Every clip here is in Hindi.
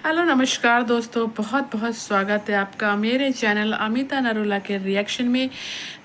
हेलो नमस्कार दोस्तों, बहुत बहुत स्वागत है आपका मेरे चैनल अमिता नरूला के रिएक्शन में।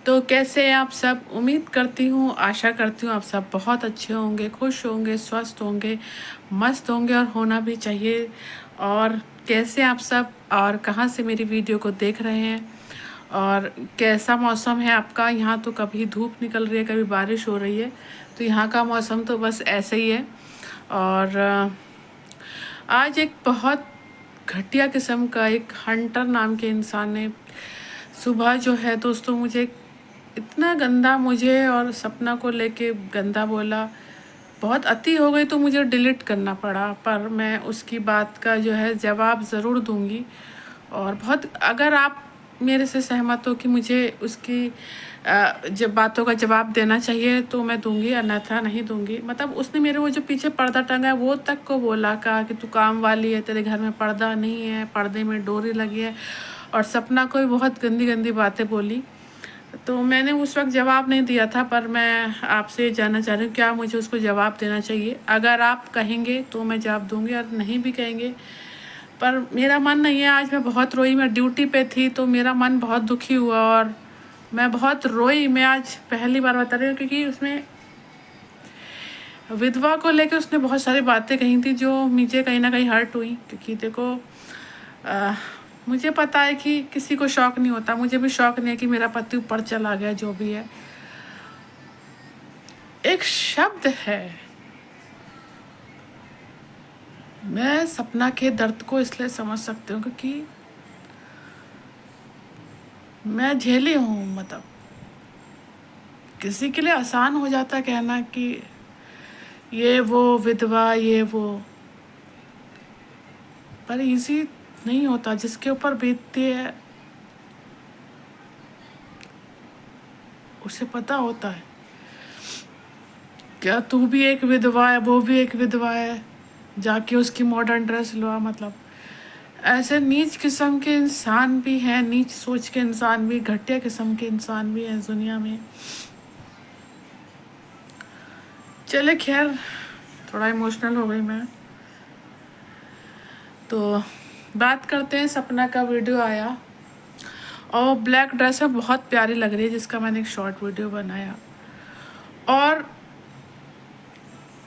तो कैसे हैं आप सब? उम्मीद करती हूँ, आशा करती हूँ आप सब बहुत अच्छे होंगे, खुश होंगे, स्वस्थ होंगे, मस्त होंगे और होना भी चाहिए। और कैसे आप सब और कहाँ से मेरी वीडियो को देख रहे हैं और कैसा मौसम है आपका? यहाँ तो कभी धूप निकल रही है, कभी बारिश हो रही है। तो यहाँ का मौसम तो बस ऐसे ही है। और आज एक बहुत घटिया किस्म का एक हंटर नाम के इंसान ने सुबह जो है दोस्तों मुझे इतना गंदा मुझे और सपना को लेके गंदा बोला। बहुत अति हो गई तो मुझे डिलीट करना पड़ा, पर मैं उसकी बात का जो है जवाब ज़रूर दूंगी। और बहुत अगर आप मेरे से सहमत हो कि मुझे उसकी जब बातों का जवाब देना चाहिए तो मैं दूंगी, अन्यथा नहीं दूंगी। मतलब उसने मेरे वो जो पीछे पर्दा टंगा है वो तक को बोला, कहा कि तू काम वाली है, तेरे घर में पर्दा नहीं है, पर्दे में डोरी लगी है। और सपना को भी बहुत गंदी गंदी बातें बोली। तो मैंने उस वक्त जवाब नहीं दिया था, पर मैं आपसे जानना चाह रही हूँ क्या मुझे उसको जवाब देना चाहिए? अगर आप कहेंगे तो मैं जवाब दूंगी, और नहीं भी कहेंगे पर मेरा मन नहीं है। आज मैं बहुत रोई, मैं ड्यूटी पे थी तो मेरा मन बहुत दुखी हुआ और मैं बहुत रोई। मैं आज पहली बार बता रही हूँ क्योंकि उसमें विधवा को लेकर उसने बहुत सारी बातें कही थी जो मुझे कहीं ना कहीं हर्ट हुई। क्योंकि देखो आ, मुझे पता है कि किसी को शौक नहीं होता, मुझे भी शौक नहीं है कि मेरा पति ऊपर चला गया। जो भी है, एक शब्द है। मैं सपना के दर्द को इसलिए समझ सकती हूँ क्योंकि मैं झेली हूँ। मतलब किसी के लिए आसान हो जाता है कहना कि ये वो विधवा, ये वो, पर इजी नहीं होता। जिसके ऊपर बीतती है उसे पता होता है। क्या तू भी एक विधवा है, वो भी एक विधवा है, जाके उसकी मॉडर्न ड्रेस लो। मतलब ऐसे नीच किस्म के इंसान भी हैं, नीच सोच के इंसान भी, घटिया किस्म के इंसान भी हैं इस दुनिया में। चले खैर, थोड़ा इमोशनल हो गई मैं। तो बात करते हैं। सपना का वीडियो आया और ब्लैक ड्रेस में बहुत प्यारी लग रही है, जिसका मैंने एक शॉर्ट वीडियो बनाया। और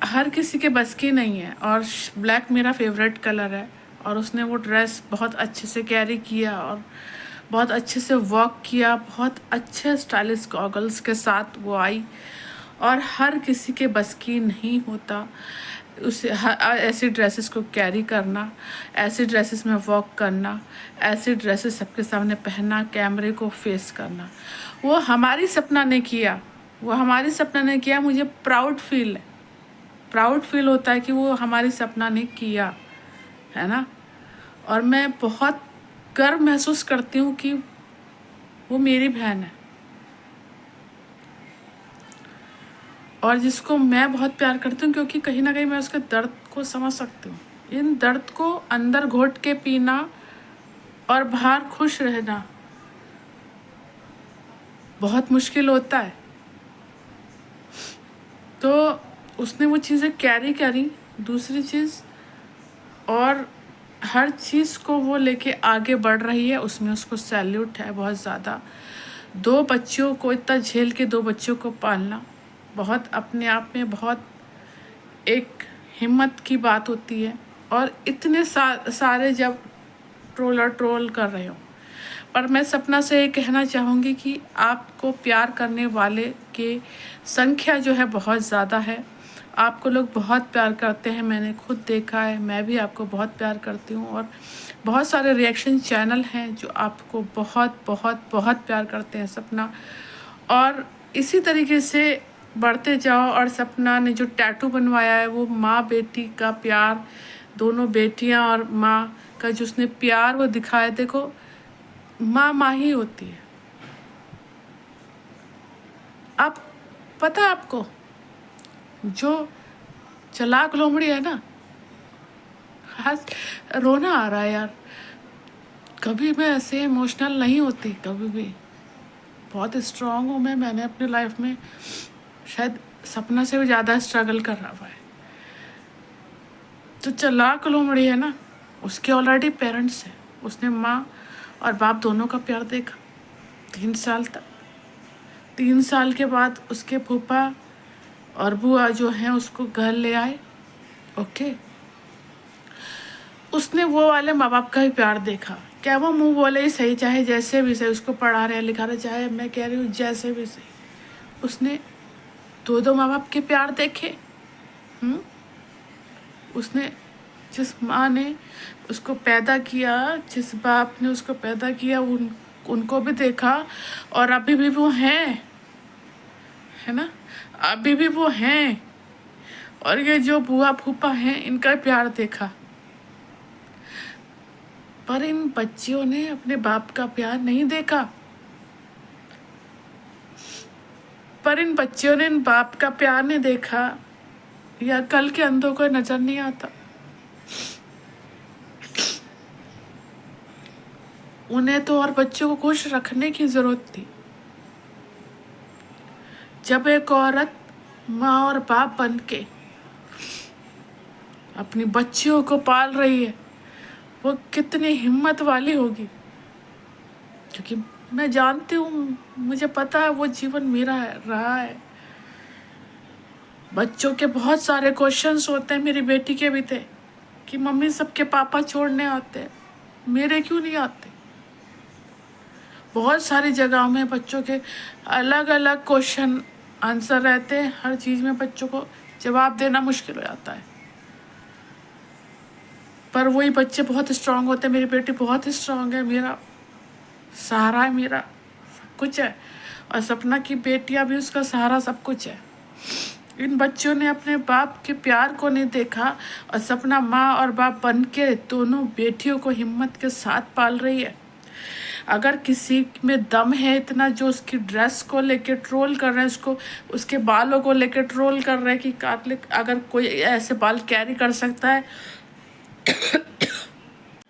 हर किसी के बस की नहीं है, और ब्लैक मेरा फेवरेट कलर है। और उसने वो ड्रेस बहुत अच्छे से कैरी किया और बहुत अच्छे से वॉक किया, बहुत अच्छे स्टाइलिश गॉगल्स के साथ वो आई। और हर किसी के बस की नहीं होता उसे ऐसी ड्रेसेस को कैरी करना, ऐसी ड्रेसेस में वॉक करना, ऐसी ड्रेसेस सबके सामने पहनना, कैमरे को फेस करना। वो हमारी सपना ने किया, वो हमारी सपना ने किया। मुझे प्राउड फील होता है कि वो हमारी सपना ने किया, है ना। और मैं बहुत गर्व महसूस करती हूँ कि वो मेरी बहन है और जिसको मैं बहुत प्यार करती हूँ, क्योंकि कहीं ना कहीं मैं उसके दर्द को समझ सकती हूँ। इन दर्द को अंदर घोट के पीना और बाहर खुश रहना बहुत मुश्किल होता है। तो उसने वो चीज़ें कैरी करी। दूसरी चीज़, और हर चीज़ को वो लेके आगे बढ़ रही है, उसमें उसको सैल्यूट है बहुत ज़्यादा। दो बच्चों को इतना झेल के, दो बच्चों को पालना बहुत अपने आप में बहुत एक हिम्मत की बात होती है। और इतने सारे जब ट्रोलर ट्रोल कर रहे हो, पर मैं सपना से ये कहना चाहूँगी कि आपको प्यार करने वाले की संख्या जो है बहुत ज़्यादा है। आपको लोग बहुत प्यार करते हैं, मैंने खुद देखा है। मैं भी आपको बहुत प्यार करती हूँ और बहुत सारे रिएक्शन चैनल हैं जो आपको बहुत बहुत बहुत प्यार करते हैं सपना। और इसी तरीके से बढ़ते जाओ। और सपना ने जो टैटू बनवाया है वो माँ बेटी का प्यार, दोनों बेटियाँ और माँ का जो उसने प्यार वो दिखाया। देखो, माँ माँ ही होती है। आप पता है आपको, जो चालाक लोमड़ी है ना, आज रोना आ रहा है यार। कभी मैं ऐसे इमोशनल नहीं होती, कभी भी। बहुत स्ट्रांग हूँ मैंने अपनी लाइफ में शायद सपना से भी ज़्यादा स्ट्रगल कर रहा है। जो चालाक लोमड़ी है ना, उसके ऑलरेडी पेरेंट्स हैं, उसने माँ और बाप दोनों का प्यार देखा 3 साल तक। 3 साल के बाद उसके फूफा और बुआ जो हैं उसको घर ले आए। ओके, उसने वो वाले माँ बाप का ही प्यार देखा। क्या वो मुंह बोले ही सही, चाहे जैसे भी सही, उसको पढ़ा रहे लिखा रहे, चाहे मैं कह रही हूँ जैसे भी सही, उसने दो माँ बाप के प्यार देखे। उसने जिस माँ ने उसको पैदा किया, जिस बाप ने उसको पैदा किया, उनको भी देखा। और अभी भी वो हैं, है ना, अभी भी वो हैं। और ये जो बुआ फूफा हैं, इनका प्यार देखा। पर इन बच्चियों ने अपने बाप का प्यार नहीं देखा। पर इन बच्चियों ने इन बाप का प्यार नहीं देखा, या कल के अंधों को नजर नहीं आता। उन्हें तो और बच्चों को खुश रखने की जरूरत थी। जब एक औरत माँ और बाप बन के अपनी बच्चियों को पाल रही है, वो कितनी हिम्मत वाली होगी। क्योंकि मैं जानती हूँ, मुझे पता है वो जीवन मेरा रहा है। बच्चों के बहुत सारे क्वेश्चंस होते हैं, मेरी बेटी के भी थे कि मम्मी सबके पापा छोड़ने आते हैं, मेरे क्यों नहीं आते। बहुत सारी जगहों में बच्चों के अलग अलग क्वेश्चन आंसर रहते हैं। हर चीज़ में बच्चों को जवाब देना मुश्किल हो जाता है। पर वही बच्चे बहुत स्ट्रांग होते हैं। मेरी बेटी बहुत स्ट्रांग है, मेरा सहारा है, मेरा सब कुछ है। और सपना की बेटियां भी उसका सहारा सब कुछ है। इन बच्चों ने अपने बाप के प्यार को नहीं देखा, और सपना माँ और बाप बन के दोनों बेटियों को हिम्मत के साथ पाल रही है। अगर किसी में दम है इतना, जो उसकी ड्रेस को लेके ट्रोल कर रहे हैं, उसको उसके बालों को लेके ट्रोल कर रहे हैं कि काट ले, अगर कोई ऐसे बाल कैरी कर सकता है,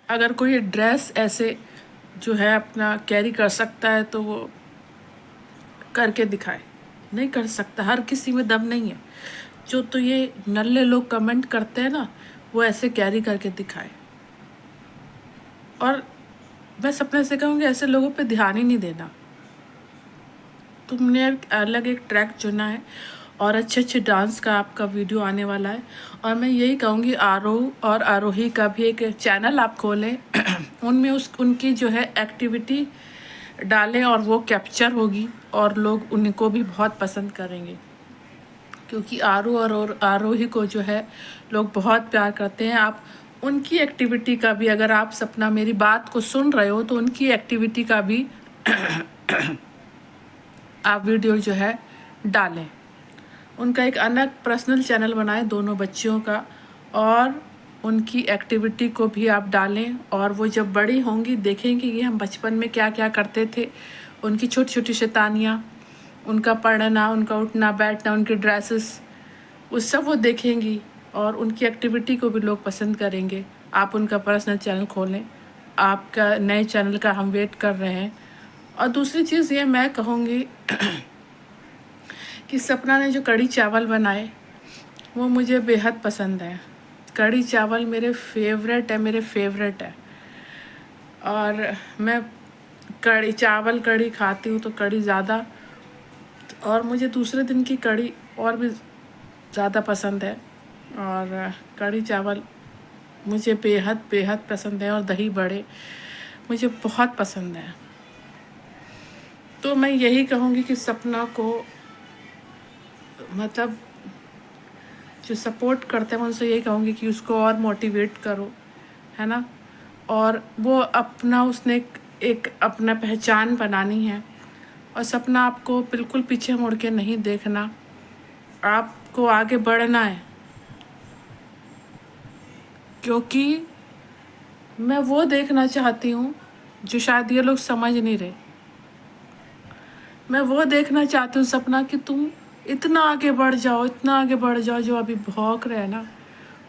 अगर कोई ड्रेस ऐसे जो है अपना कैरी कर सकता है, तो वो करके दिखाए। नहीं कर सकता, हर किसी में दम नहीं है। जो तो ये नल्ले लोग कमेंट करते हैं ना, वो ऐसे कैरी करके दिखाए। और मैं सपने से कहूँगी, ऐसे लोगों पे ध्यान ही नहीं देना। तुमने अलग एक ट्रैक चुना है, और अच्छे अच्छे डांस का आपका वीडियो आने वाला है। और मैं यही कहूँगी, आरोह और आरोही का भी एक चैनल आप खोलें। उनमें उनकी जो है एक्टिविटी डालें, और वो कैप्चर होगी, और लोग उनको भी बहुत पसंद करेंगे। क्योंकि आरोह और आरोही को जो है लोग बहुत प्यार करते हैं। आप उनकी एक्टिविटी का भी, अगर आप सपना मेरी बात को सुन रहे हो, तो उनकी एक्टिविटी का भी आप वीडियो जो है डालें। उनका एक अलग पर्सनल चैनल बनाएं दोनों बच्चियों का, और उनकी एक्टिविटी को भी आप डालें। और वो जब बड़ी होंगी देखेंगी कि हम बचपन में क्या क्या करते थे, उनकी छोटी छोटी शैतानियाँ, उनका पढ़ना, उनका उठना बैठना, उनकी ड्रेसेस, वो सब वो देखेंगी, और उनकी एक्टिविटी को भी लोग पसंद करेंगे। आप उनका पर्सनल चैनल खोलें, आपका नए चैनल का हम वेट कर रहे हैं। और दूसरी चीज़ ये मैं कहूँगी कि सपना ने जो कढ़ी चावल बनाए, वो मुझे बेहद पसंद है। कढ़ी चावल मेरे फेवरेट है, मेरे फेवरेट है। और मैं कढ़ी चावल कढ़ी खाती हूँ तो कढ़ी ज़्यादा, और मुझे दूसरे दिन की कढ़ी और भी ज़्यादा पसंद है। और कढ़ी चावल मुझे बेहद बेहद पसंद है, और दही बड़े मुझे बहुत पसंद है। तो मैं यही कहूँगी कि सपना को, मतलब जो सपोर्ट करते हैं, मैं उनसे यही कहूँगी कि उसको और मोटिवेट करो, है ना। और वो अपना, उसने एक अपना पहचान बनानी है। और सपना आपको बिल्कुल पीछे मुड़ के नहीं देखना, आपको आगे बढ़ना है। क्योंकि मैं वो देखना चाहती हूँ जो शायद ये लोग समझ नहीं रहे। मैं वो देखना चाहती हूँ सपना कि तुम इतना आगे बढ़ जाओ, इतना आगे बढ़ जाओ, जो अभी भौंक रहे हैं ना,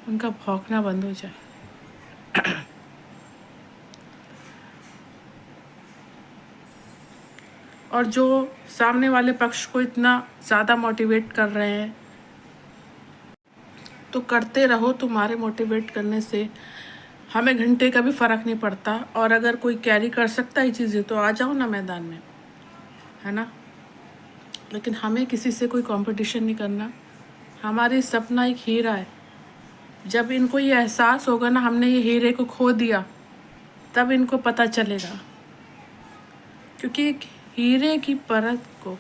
उनका भौंकना बंद हो जाए। और जो सामने वाले पक्ष को इतना ज़्यादा मोटिवेट कर रहे हैं, तो करते रहो। तुम्हारे मोटिवेट करने से हमें घंटे का भी फ़र्क नहीं पड़ता। और अगर कोई कैरी कर सकता है चीज़ें तो आ जाओ ना मैदान में, है ना। लेकिन हमें किसी से कोई कंपटीशन नहीं करना। हमारी सपना एक हीरा है। जब इनको ये एहसास होगा ना हमने ये हीरे को खो दिया, तब इनको पता चलेगा। क्योंकि एक हीरे की परत को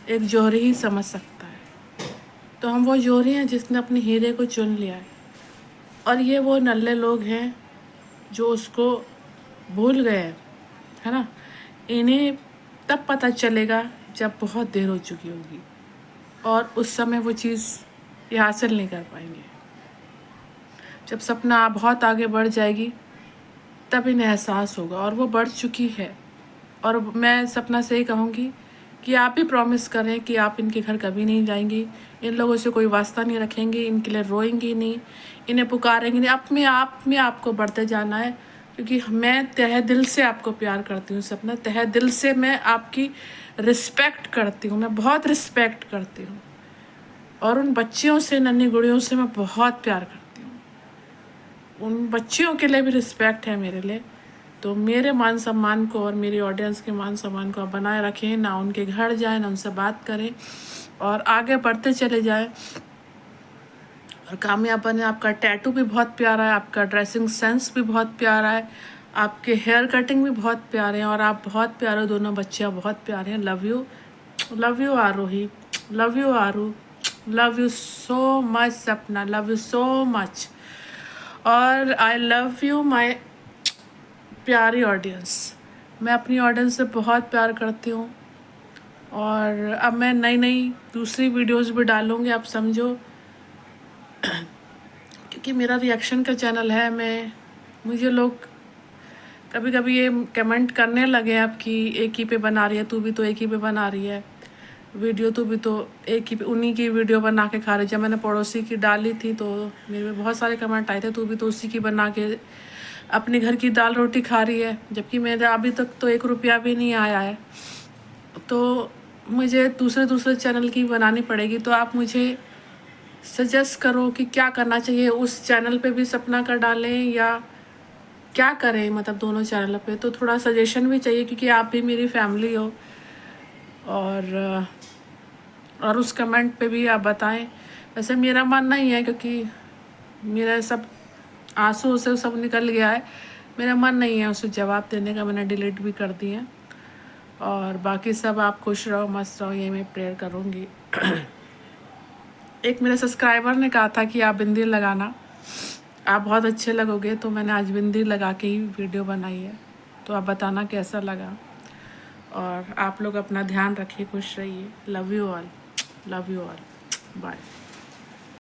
एक जौहरी ही समझ सकता है। तो हम वो जौहरी हैं जिसने अपने हीरे को चुन लिया है। और ये वो नल्ले लोग हैं जो उसको भूल गए हैं, है ना। इन्हें तब पता चलेगा जब बहुत देर हो चुकी होगी और उस समय वो चीज़ ये हासिल नहीं कर पाएंगे। जब सपना बहुत आगे बढ़ जाएगी तब इन्हें एहसास होगा, और वो बढ़ चुकी है। और मैं सपना से ही कहूँगी कि आप भी प्रॉमिस करें कि आप इनके घर कभी नहीं जाएंगी, इन लोगों से कोई वास्ता नहीं रखेंगी, इनके लिए रोएंगी नहीं, इन्हें पुकारेंगी नहीं। अपने आप में आपको बढ़ते जाना है। क्योंकि मैं तहे दिल से आपको प्यार करती हूँ सपना, तहे दिल से मैं आपकी रिस्पेक्ट करती हूँ, मैं बहुत रिस्पेक्ट करती हूँ। और उन बच्चियों से, नन्ही गुड़ियों से मैं बहुत प्यार करती हूँ। उन बच्चियों के लिए भी रिस्पेक्ट है मेरे लिए। तो मेरे मान सम्मान को और मेरी ऑडियंस के मान सम्मान को आप बनाए रखें, ना उनके घर जाएं, ना उनसे बात करें, और आगे बढ़ते चले जाएं और कामयाब बने। आपका टैटू भी बहुत प्यारा है, आपका ड्रेसिंग सेंस भी बहुत प्यारा है, आपके हेयर कटिंग भी बहुत प्यारे हैं, और आप बहुत प्यारे हो। दोनों बच्चियाँ बहुत प्यारे हैं। Love you Aarohi, love you Aaru, love you so much Sapna, love you so much. और आई लव यू माई प्यारी ऑडियंस। मैं अपनी ऑडियंस से बहुत प्यार करती हूँ। और अब मैं नई नई दूसरी वीडियोस भी डालूँगी, आप समझो। क्योंकि मेरा रिएक्शन का चैनल है। मुझे लोग कभी कभी ये कमेंट करने लगे अब कि एक ही पे बना रही है, तू भी तो एक ही पे बना रही है वीडियो, तू भी तो एक ही उन्हीं की वीडियो बना के खा रही। जब मैंने पड़ोसी की डाली थी तो मेरे में बहुत सारे कमेंट आए थे, तू भी तो उसी की बना के अपने घर की दाल रोटी खा रही है, जबकि मेरा अभी तक तो 1 रुपया भी नहीं आया है। तो मुझे दूसरे चैनल की बनानी पड़ेगी। तो आप मुझे सजेस्ट करो कि क्या करना चाहिए, उस चैनल पे भी सपना का डालें या क्या करें, मतलब दोनों चैनल पे। तो थोड़ा सजेशन भी चाहिए क्योंकि आप भी मेरी फैमिली हो। और उस कमेंट पे भी आप बताएं। वैसे मेरा मानना ही है, क्योंकि मेरा सब आंसू से सब निकल गया है, मेरा मन नहीं है उसे जवाब देने का, मैंने डिलीट भी कर दिए। और बाकी सब आप खुश रहो, मस्त रहो, ये मैं प्रेयर करूँगी। एक मेरे सब्सक्राइबर ने कहा था कि आप बिंदी लगाना, आप बहुत अच्छे लगोगे, तो मैंने आज बिंदी लगा के ही वीडियो बनाई है। तो आप बताना कैसा लगा। और आप लोग अपना ध्यान रखिए, खुश रहिए। Love you all, love you all, bye.